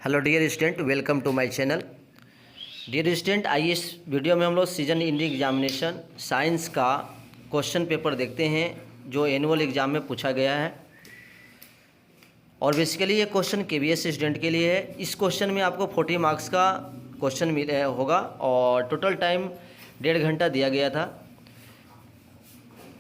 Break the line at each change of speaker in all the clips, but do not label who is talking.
Hello dear student, welcome to my channel. Dear student, आइए इस video में हम लोग सीजन इंडियन एग्जामिनेशन साइंस का क्वेश्चन पेपर देखते हैं जो एनुअल एग्ज़ाम में पूछा गया है। और बेसिकली ये क्वेश्चन केवीएस स्टूडेंट के लिए है। इस क्वेश्चन में आपको 40 मार्क्स का क्वेश्चन होगा और टोटल टाइम 1.5 घंटा दिया गया था।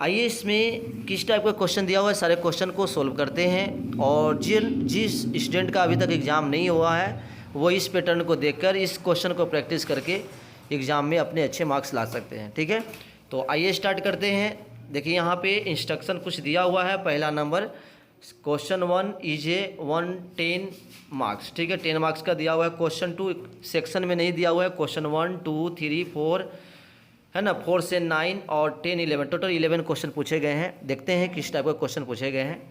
आइए इसमें किस टाइप का क्वेश्चन दिया हुआ है सारे क्वेश्चन को सोल्व करते हैं। और जिस स्टूडेंट का अभी तक एग्ज़ाम नहीं हुआ है वो इस पैटर्न को देखकर इस क्वेश्चन को प्रैक्टिस करके एग्ज़ाम में अपने अच्छे मार्क्स ला सकते हैं। ठीक है, तो आइए स्टार्ट करते हैं। देखिए यहाँ पे इंस्ट्रक्शन कुछ दिया हुआ है। पहला number question 1 is a 110 marks. ठीक है, 10 मार्क्स का दिया हुआ है। क्वेश्चन 2 सेक्शन में नहीं दिया हुआ है। क्वेश्चन 1 2 3 4 है ना, 4 से 9 और 10 11 टोटल 11 क्वेश्चन पूछे गए हैं। देखते हैं किस टाइप का क्वेश्चन पूछे गए हैं।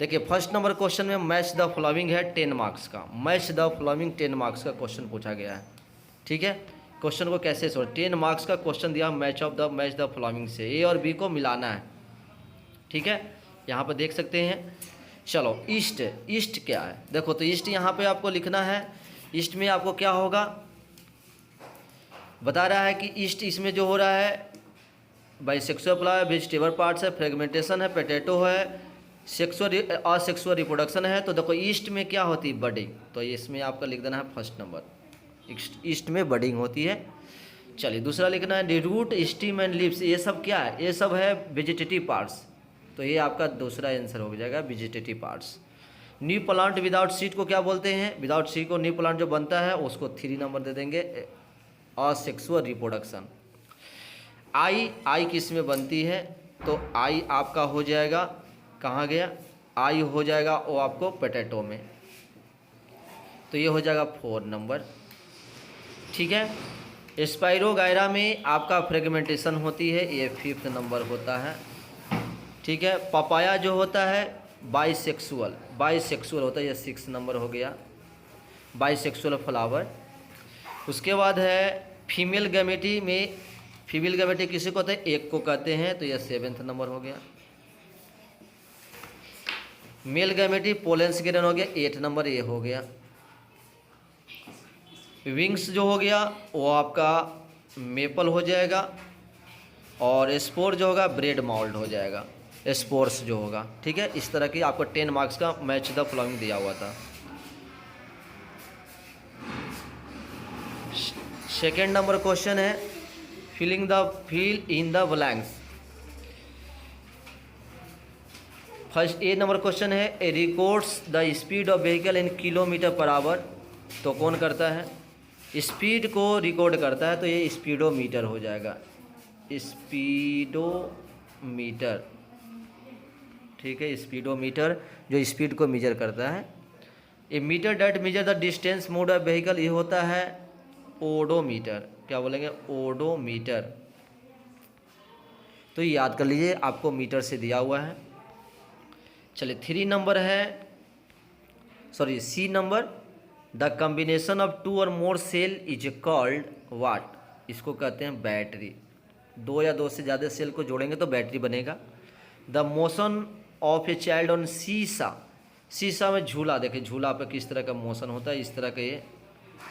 देखिए फर्स्ट नंबर क्वेश्चन में मैच द फॉलोइंग है 10 मार्क्स का। मैच द फॉलोइंग 10 मार्क्स का क्वेश्चन पूछा गया है। ठीक है, क्वेश्चन को कैसे सोच 10 मार्क्स का क्वेश्चन दिया मैच द फॉलोइंग से ए और बी को मिलाना है। ठीक है, यहाँ पर देख सकते हैं। चलो ईस्ट क्या है, देखो तो ईस्ट यहाँ पे आपको लिखना है। ईस्ट में आपको क्या होगा बता रहा है कि ईस्ट इसमें जो हो रहा है बाइसेक्सुअल प्लाई है, वेजिटेबल पार्ट्स है, फ्रेगमेंटेशन है, पोटैटो है, असेक्सुअल रिप्रोडक्शन है। तो देखो ईस्ट में क्या होती है बडिंग, तो इसमें आपका लिख देना है फर्स्ट नंबर ईस्ट में बडिंग होती है। चलिए दूसरा लिखना है रूट स्टीम एंड लीव्स। ये सब क्या है, ये सब है वेजिटेटिव पार्ट्स। तो ये आपका दूसरा आंसर हो जाएगा vegetative parts. New plant without seed को क्या बोलते हैं, विदाउट सीड को न्यू प्लांट जो बनता है उसको 3 नंबर दे देंगे। Asexual reproduction. आई किस में बनती है, तो आई आपका हो जाएगा कहाँ गया, आई हो जाएगा वो आपको पोटैटो में, तो ये हो जाएगा 4 नंबर। ठीक है, स्पाइरोगायरा में आपका फ्रेगमेंटेशन होती है, ये 5th नंबर होता है। ठीक है, पपाया जो होता है बाइसेक्सुअल होता है, ये 6 नंबर हो गया बाइसेक्सुअल फ्लावर। उसके बाद है फीमेल गैमेटी में, फीमेल गैमेटी किसी को कहते हैं, एक को कहते हैं, तो यह 7th नंबर हो गया। मेल गैमेटी पोलेंस ग्रेन हो गया 8 नंबर, ये हो गया। विंग्स जो हो गया वो आपका मेपल हो जाएगा। और स्पोर जो होगा ब्रेड माउल्ड हो जाएगा, स्पोर्स जो होगा। ठीक है, इस तरह की आपको 10 मार्क्स का मैच द फॉलोइंग दिया हुआ था। सेकेंड नंबर क्वेश्चन है fill in the blanks. First A number question है A records the speed of vehicle in kilometre per hour. तो कौन करता है, स्पीड को रिकॉर्ड करता है, तो ये स्पीडोमीटर हो जाएगा, स्पीडोमीटर। ठीक है, स्पीडोमीटर जो स्पीड को मेजर करता है। A meter that measure the distance move of vehicle, ये होता है ओडोमीटर। क्या बोलेंगे, ओडोमीटर। तो ये याद कर लीजिए, आपको मीटर से दिया हुआ है। चलिए 3 नंबर है, sorry C number, the combination of 2 or more cell is called what. इसको कहते हैं बैटरी। 2 या 2 से ज़्यादा सेल को जोड़ेंगे तो बैटरी बनेगा। The motion of a child on शीशा में झूला, देखिए झूला पे किस तरह का मोशन होता है, इस तरह का ये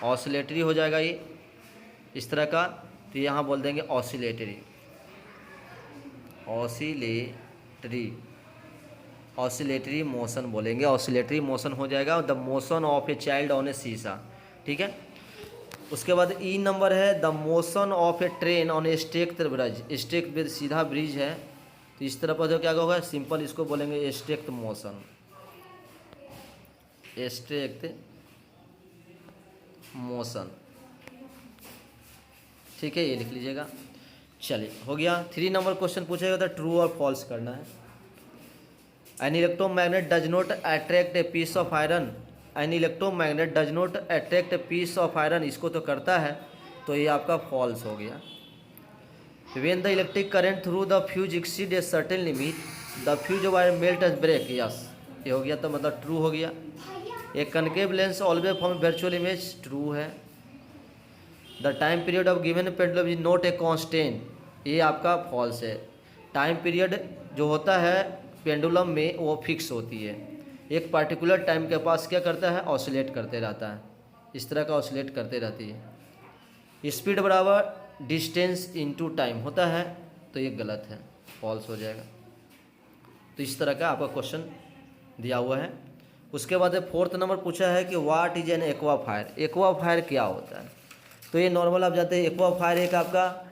ऑसिलेटरी हो जाएगा, ये इस तरह का। तो यहाँ बोल देंगे ऑसिलेटरी मोशन बोलेंगे, ऑसिलेटरी मोशन हो जाएगा। The motion of a child on a seesaw. ठीक है, उसके बाद ई नंबर है the motion of a train on a straight bridge. Straight bridge सीधा ब्रिज है, तो इस तरह पर जो क्या होगा सिंपल इसको बोलेंगे स्टेक्ड मोशन, स्टेक्ड मोशन। ठीक है, ये लिख लीजिएगा। चलिए हो गया। 3 नंबर क्वेश्चन पूछेगा तो ट्रू और फॉल्स करना है। An electromagnet does not attract a piece of iron. An electromagnet does not attract a piece of iron, इसको तो करता है, तो ये आपका फॉल्स हो गया। When the electric current through the fuse exceed a certain limit the fuse wire melt as break. Yes, ये हो गया, तो मतलब ट्रू हो गया। एक concave lens always form virtual image, true है। The time period of given pendulum is not a constant, ये आपका फॉल्स है। टाइम पीरियड जो होता है पेंडुलम में वो फिक्स होती है। एक पार्टिकुलर टाइम के पास क्या करता है, ऑसिलेट करते रहता है, इस तरह का ऑसिलेट करते रहती है। स्पीड बराबर डिस्टेंस इनटू टाइम होता है, तो ये गलत है, फॉल्स हो जाएगा। तो इस तरह का आपका क्वेश्चन दिया हुआ है। उसके बाद 4th नंबर पूछा है कि what is an aqua fire. Aqua fire क्या होता है? तो ये नॉर्मल आप जाते हैं, एक्वा फायर एक आपका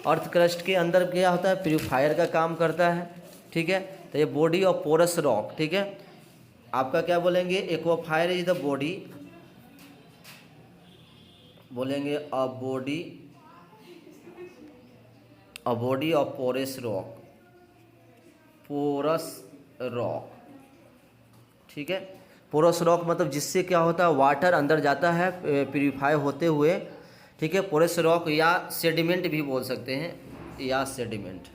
अर्थ क्रस्ट के अंदर क्या होता है, प्यूरीफायर का काम करता है, ठीक है। तो ये बॉडी ऑफ पोरस रॉक, ठीक है। आपका क्या बोलेंगे, aquifer is the body, बोलेंगे a body of porous rock, porous rock, ठीक है। पोरस रॉक मतलब जिससे क्या होता है, वाटर अंदर जाता है प्यूरीफाई होते हुए, ठीक है। पोरस रॉक या सेडिमेंट भी बोल सकते हैं, या सेडिमेंट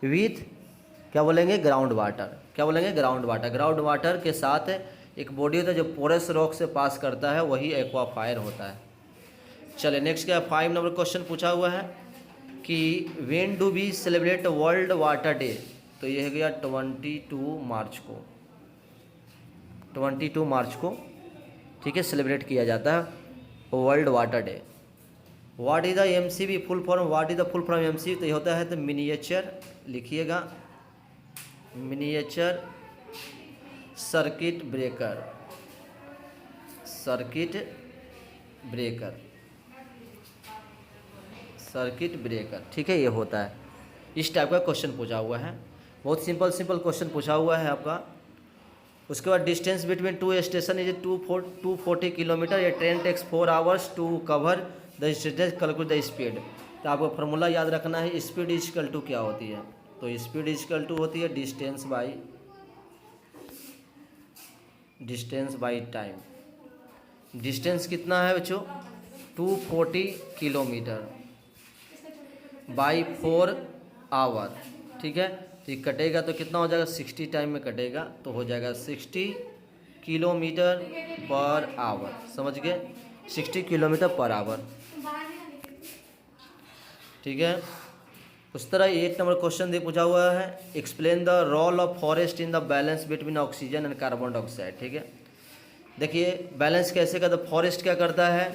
विथ क्या बोलेंगे, ग्राउंड वाटर, क्या बोलेंगे, ग्राउंड वाटर। ग्राउंड वाटर के साथ एक बॉडी होता है जो पोरस रॉक से पास करता है, वही एक्वा फायर होता है। चलिए नेक्स्ट क्या है, 5 नंबर क्वेश्चन पूछा हुआ है कि when do we celebrate world water day. तो ये हो गया 22 मार्च को, ठीक है, सेलिब्रेट किया जाता है world water day. What is the MCB full form, what is the full form MCB, तो ये होता है तो मिनिएचर, लिखिएगा मिनिएचर सर्किट ब्रेकर, ठीक है, ये होता है। इस टाइप का क्वेश्चन पूछा हुआ है, बहुत सिंपल क्वेश्चन पूछा हुआ है आपका। उसके बाद distance between 2 station is 240 kilometre, ये train takes 4 hours to cover the distance, calculate the speed. तो आपको फार्मूला याद रखना है, स्पीड इजकल टू क्या होती है, तो स्पीड इजकल टू होती है डिस्टेंस बाई टाइम। डिस्टेंस कितना है बच्चों, 240 किलोमीटर बाई 4 आवर, ठीक है। तो ये कटेगा तो कितना हो जाएगा, 60 टाइम में कटेगा, तो हो जाएगा 60 किलोमीटर पर आवर, समझ गए, 60 किलोमीटर पर आवर, ठीक है। उस तरह 8 नंबर क्वेश्चन दे पूछा हुआ है, explain the role of forest in the balance between oxygen and carbon dioxide, ठीक है। देखिए बैलेंस कैसे करता, फॉरेस्ट क्या करता है,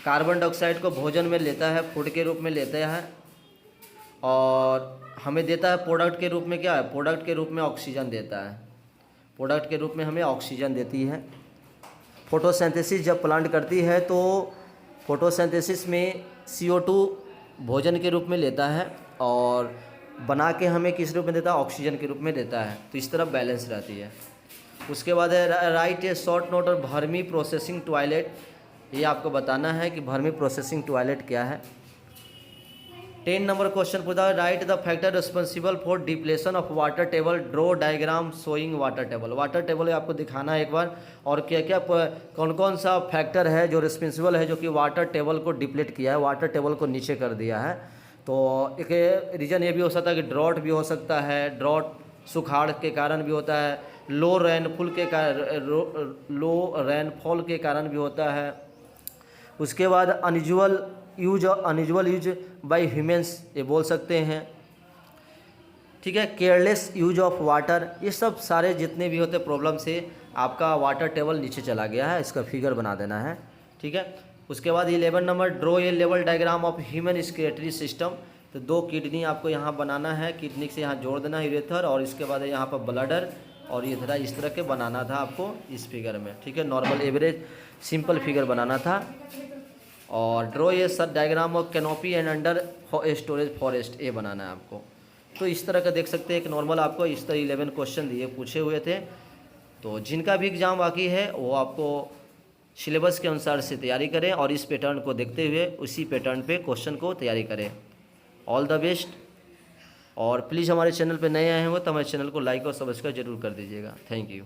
कार्बन डाइऑक्साइड को भोजन में लेता है, फूड के रूप में लेता है, और हमें देता है प्रोडक्ट के रूप में, क्या है, प्रोडक्ट के रूप में ऑक्सीजन देता है, प्रोडक्ट के रूप में हमें ऑक्सीजन देती है। फोटोसिंथेसिस जब प्लांट करती है तो फोटोसिंथेसिस में CO2 भोजन के रूप में लेता है, और बना के हमें किस रूप में देता है, ऑक्सीजन के रूप में देता है। तो इस तरह बैलेंस रहती है। उसके बाद है राइट ए शॉर्ट नोट और वर्मी प्रोसेसिंग टॉयलेट, ये आपको बताना है कि वर्मी प्रोसेसिंग टॉयलेट क्या है। 10 नंबर क्वेश्चन पूछा है, right the factor responsible for depletion of water table, draw diagram showing water table. Water table आपको दिखाना है एक बार, और क्या क्या कौन कौन सा फैक्टर है जो रिस्पॉन्सिबल है, जो कि वाटर टेबल को डिप्लेट किया है, वाटर टेबल को नीचे कर दिया है। तो एक रीज़न ये भी हो सकता है कि ड्रॉट भी हो सकता है, ड्रॉट सुखाड़ के कारण भी होता है, लो रेनफॉल के कारण भी होता है। उसके बाद अनयूजुअल यूज बाय ह्यूमंस, ये बोल सकते हैं, ठीक है। केयरलेस यूज ऑफ वाटर, ये सब सारे जितने भी होते प्रॉब्लम से आपका वाटर टेबल नीचे चला गया है, इसका फिगर बना देना है, ठीक है। उसके बाद 11 number, draw a level diagram of human skeletal system. तो 2 किडनी आपको यहाँ बनाना है, किडनी से यहाँ जोड़ देना है यूरेथर, और इसके बाद यहाँ पर ब्लडर, और ये तरह इस तरह के बनाना था आपको इस फिगर में, ठीक है। नॉर्मल एवरेज सिंपल फिगर बनाना था। और ड्रॉ ये सब diagram of canopy and under storage forest, ये बनाना है आपको। तो इस तरह का देख सकते हैं, एक नॉर्मल आपको इस तरह 11 क्वेश्चन दिए पूछे हुए थे। तो जिनका भी एग्ज़ाम बाकी है वो आपको सिलेबस के अनुसार से तैयारी करें, और इस पैटर्न को देखते हुए उसी पैटर्न पे क्वेश्चन को तैयारी करें। All the best. और प्लीज़ हमारे चैनल पे नए आए होंगे तो हमारे चैनल को लाइक और सब्सक्राइब जरूर कर दीजिएगा। Thank you.